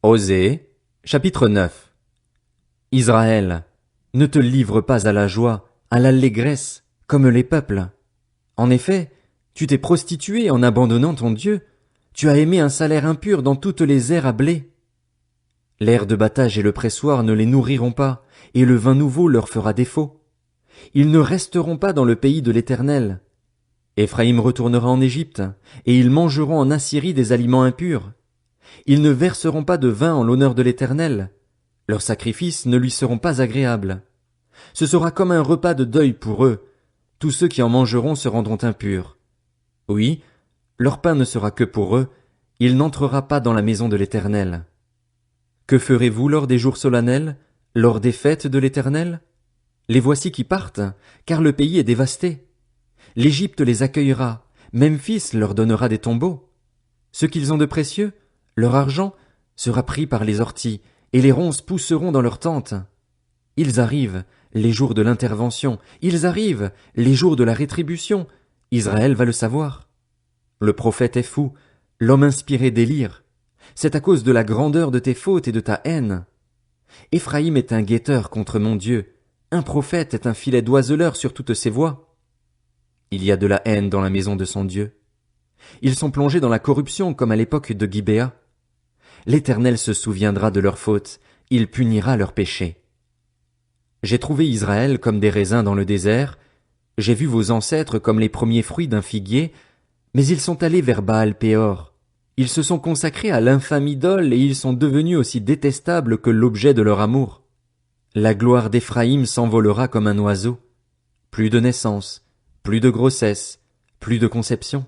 Osée, chapitre 9. Israël, ne te livre pas à la joie, à l'allégresse, comme les peuples. En effet, tu t'es prostitué en abandonnant ton Dieu, tu as aimé un salaire impur dans toutes les aires à blé. L'air de battage et le pressoir ne les nourriront pas, et le vin nouveau leur fera défaut. Ils ne resteront pas dans le pays de l'Éternel. Éphraïm retournera en Égypte, et ils mangeront en Assyrie des aliments impurs. Ils ne verseront pas de vin en l'honneur de l'Éternel. Leurs sacrifices ne lui seront pas agréables. Ce sera comme un repas de deuil pour eux. Tous ceux qui en mangeront se rendront impurs. Oui, leur pain ne sera que pour eux. Il n'entrera pas dans la maison de l'Éternel. Que ferez-vous lors des jours solennels, lors des fêtes de l'Éternel? Les voici qui partent, car le pays est dévasté. L'Égypte les accueillera, Memphis leur donnera des tombeaux. Ce qu'ils ont de précieux, leur argent, sera pris par les orties, et les ronces pousseront dans leurs tentes. Ils arrivent, les jours de l'intervention, ils arrivent, les jours de la rétribution. Israël va le savoir. Le prophète est fou, l'homme inspiré délire. C'est à cause de la grandeur de tes fautes et de ta haine. Éphraïm est un guetteur contre mon Dieu. Un prophète est un filet d'oiseleur sur toutes ses voies. Il y a de la haine dans la maison de son Dieu. Ils sont plongés dans la corruption comme à l'époque de Gibéa. L'Éternel se souviendra de leurs fautes, il punira leurs péchés. J'ai trouvé Israël comme des raisins dans le désert, j'ai vu vos ancêtres comme les premiers fruits d'un figuier, mais ils sont allés vers Baal-Péor. Ils se sont consacrés à l'infâme idole et ils sont devenus aussi détestables que l'objet de leur amour. La gloire d'Éphraïm s'envolera comme un oiseau. Plus de naissance, plus de grossesse, plus de conception.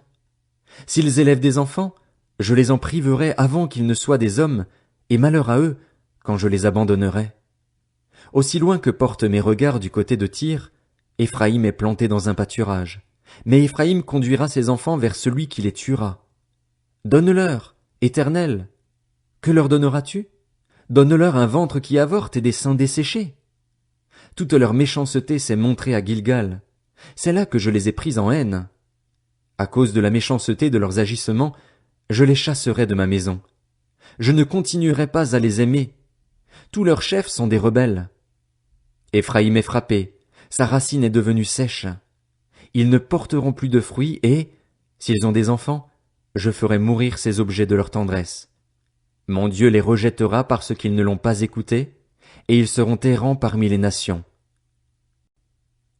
S'ils élèvent des enfants, je les en priverai avant qu'ils ne soient des hommes, et malheur à eux quand je les abandonnerai. Aussi loin que portent mes regards du côté de Tyr, Éphraïm est planté dans un pâturage. Mais Éphraïm conduira ses enfants vers celui qui les tuera. Donne-leur, Éternel. Que leur donneras-tu? Donne-leur un ventre qui avorte et des seins desséchés. Toute leur méchanceté s'est montrée à Gilgal. C'est là que je les ai pris en haine. À cause de la méchanceté de leurs agissements, je les chasserai de ma maison. Je ne continuerai pas à les aimer. Tous leurs chefs sont des rebelles. Éphraïm est frappé, sa racine est devenue sèche. Ils ne porteront plus de fruits et, s'ils ont des enfants, je ferai mourir ces objets de leur tendresse. Mon Dieu les rejettera parce qu'ils ne l'ont pas écouté, et ils seront errants parmi les nations.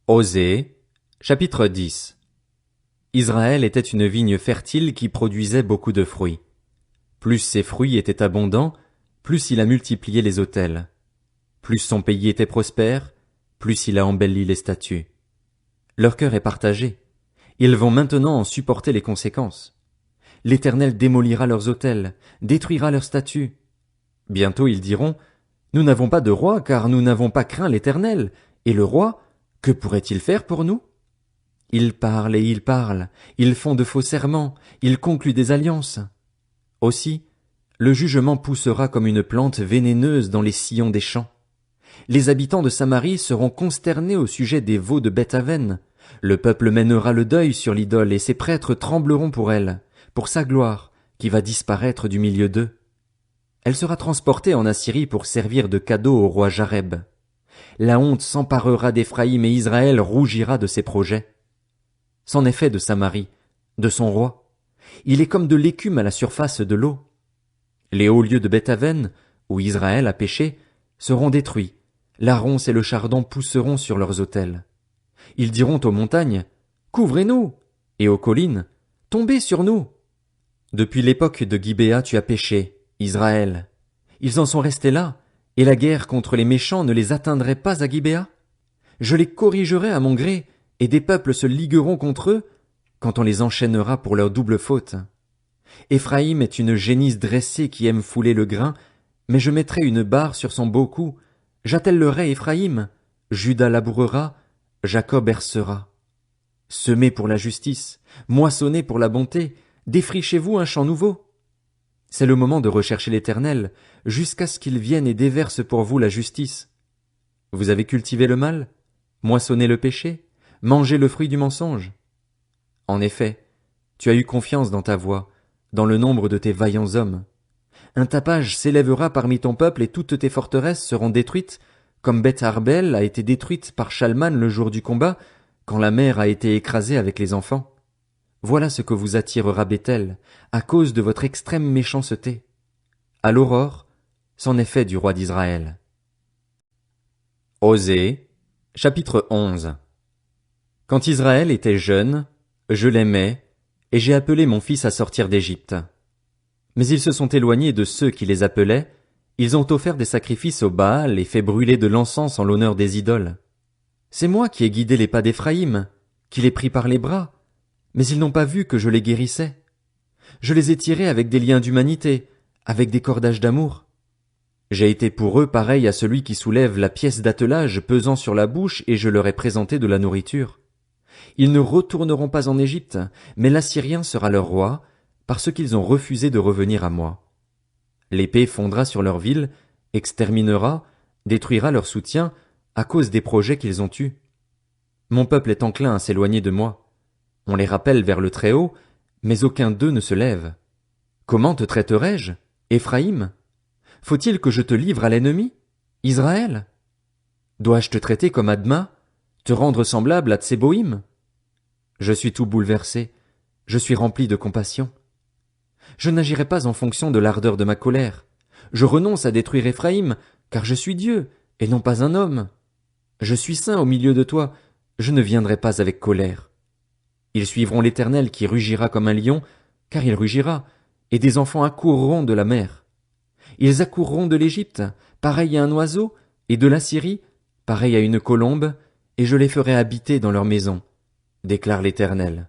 Osée, chapitre 10. Israël était une vigne fertile qui produisait beaucoup de fruits. Plus ses fruits étaient abondants, plus il a multiplié les autels. Plus son pays était prospère, plus il a embelli les statues. Leur cœur est partagé. Ils vont maintenant en supporter les conséquences. L'Éternel démolira leurs autels, détruira leurs statues. Bientôt ils diront, nous n'avons pas de roi car nous n'avons pas craint l'Éternel, et le roi, que pourrait-il faire pour nous? Ils parlent et ils parlent, ils font de faux serments, ils concluent des alliances. Aussi, le jugement poussera comme une plante vénéneuse dans les sillons des champs. Les habitants de Samarie seront consternés au sujet des veaux de Beth-Aven. Le peuple mènera le deuil sur l'idole et ses prêtres trembleront pour elle, pour sa gloire, qui va disparaître du milieu d'eux. Elle sera transportée en Assyrie pour servir de cadeau au roi Jareb. La honte s'emparera d'Éphraïm et Israël rougira de ses projets. C'en est fait de Samarie, de son roi. Il est comme de l'écume à la surface de l'eau. Les hauts lieux de Beth-Aven, où Israël a péché, seront détruits. La ronce et le chardon pousseront sur leurs autels. Ils diront aux montagnes, couvrez-nous, et aux collines, tombez sur nous. Depuis l'époque de Gibéa tu as péché, Israël. Ils en sont restés là, et la guerre contre les méchants ne les atteindrait pas à Gibéa? Je les corrigerai à mon gré, et des peuples se ligueront contre eux, quand on les enchaînera pour leur double faute. Éphraïm est une génisse dressée qui aime fouler le grain, mais je mettrai une barre sur son beau cou. J'attellerai Éphraïm, Juda labourera, Jacob hercera. Semez pour la justice, moissonnez pour la bonté, défrichez-vous un champ nouveau. C'est le moment de rechercher l'Éternel, jusqu'à ce qu'il vienne et déverse pour vous la justice. Vous avez cultivé le mal, moissonné le péché, mangé le fruit du mensonge. En effet, tu as eu confiance dans ta voix, dans le nombre de tes vaillants hommes. Un tapage s'élèvera parmi ton peuple et toutes tes forteresses seront détruites, comme Beth Arbel a été détruite par Shalman le jour du combat, quand la mère a été écrasée avec les enfants. Voilà ce que vous attirera Béthel, à cause de votre extrême méchanceté. À l'aurore, c'en est fait du roi d'Israël. Osée, chapitre 11. Quand Israël était jeune, je l'aimais, et j'ai appelé mon fils à sortir d'Égypte. Mais ils se sont éloignés de ceux qui les appelaient, ils ont offert des sacrifices au Baal et fait brûler de l'encens en l'honneur des idoles. C'est moi qui ai guidé les pas d'Éphraïm, qui les pris par les bras, mais ils n'ont pas vu que je les guérissais. Je les ai tirés avec des liens d'humanité, avec des cordages d'amour. J'ai été pour eux pareil à celui qui soulève la pièce d'attelage pesant sur la bouche et je leur ai présenté de la nourriture. Ils ne retourneront pas en Égypte, mais l'Assyrien sera leur roi, parce qu'ils ont refusé de revenir à moi. L'épée fondra sur leur ville, exterminera, détruira leur soutien, à cause des projets qu'ils ont eus. Mon peuple est enclin à s'éloigner de moi. On les rappelle vers le Très-Haut, mais aucun d'eux ne se lève. Comment te traiterai-je, Éphraïm? Faut-il que je te livre à l'ennemi, Israël? Dois-je te traiter comme Adma, te rendre semblable à Tseboïm? Je suis tout bouleversé, je suis rempli de compassion. Je n'agirai pas en fonction de l'ardeur de ma colère. Je renonce à détruire Éphraïm, car je suis Dieu, et non pas un homme. Je suis saint au milieu de toi, je ne viendrai pas avec colère. Ils suivront l'Éternel qui rugira comme un lion, car il rugira, et des enfants accourront de la mer. Ils accourront de l'Égypte, pareil à un oiseau, et de la Syrie, pareil à une colombe, et je les ferai habiter dans leurs maisons, déclare l'Éternel.